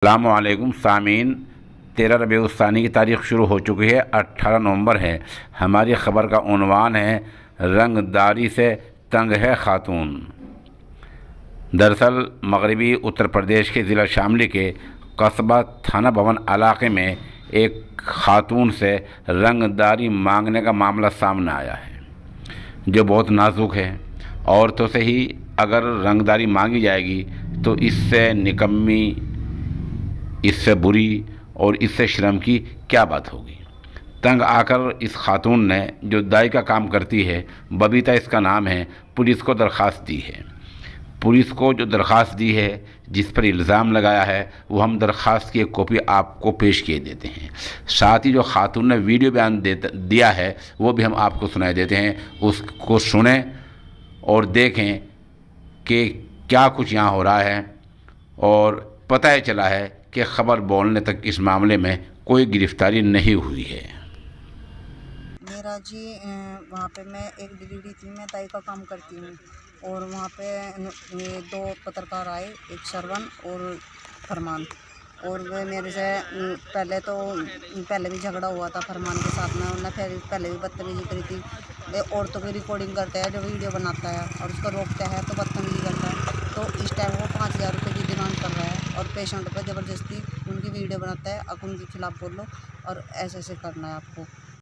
अस्सलामुअलैकुम सामीन। 13 रबीउल उस्तानी की तारीख़ शुरू हो चुकी है। 18 नवंबर है। हमारी ख़बर का उन्वान है रंगदारी से तंग है खातून। दरअसल मगरबी उत्तर प्रदेश के ज़िला शामली के कस्बा थाना भवन इलाके में एक खातून से रंगदारी मांगने का मामला सामने आया है, जो बहुत नाजुक है। औरतों से ही अगर रंगदारी मांगी जाएगी तो इससे निकम्मी, इससे बुरी और इससे शर्म की क्या बात होगी। तंग आकर इस खातून ने, जो दाई का काम करती है, बबीता इसका नाम है, पुलिस को दरख्वास्त दी है। पुलिस को जो दरख्वास्त दी है, जिस पर इल्ज़ाम लगाया है, वो हम दरख्वास्त की एक कॉपी आपको पेश किए देते हैं। साथ ही जो खातून ने वीडियो बयान दिया है, वो भी हम आपको सुनाए देते हैं। उसको सुने और देखें कि क्या कुछ यहाँ हो रहा है। और पता ही चला है कि ख़बर बोलने तक इस मामले में कोई गिरफ्तारी नहीं हुई है। मेरा जी वहाँ पे मैं एक डिलीवरी थी, मैं दाई का काम करती हूँ और वहाँ पे ये दो पत्रकार आए, एक श्रवण और फरमान। और वे मेरे से पहले भी झगड़ा हुआ था फरमान के साथ में। उन्होंने फिर पहले भी बदतमीज़ी करी थी। वे औरतों की रिकॉर्डिंग करता है, जो वीडियो बनाता है और उसको रोकता है तो बदतमीज़ी करता है। तो इस टाइम वो 5000 रुपये की डिमांड कर रहा है और पेशेंट पर ज़बरदस्ती उनकी वीडियो बनाता है, अब उनके खिलाफ़ बोलो और ऐसे करना है आपको।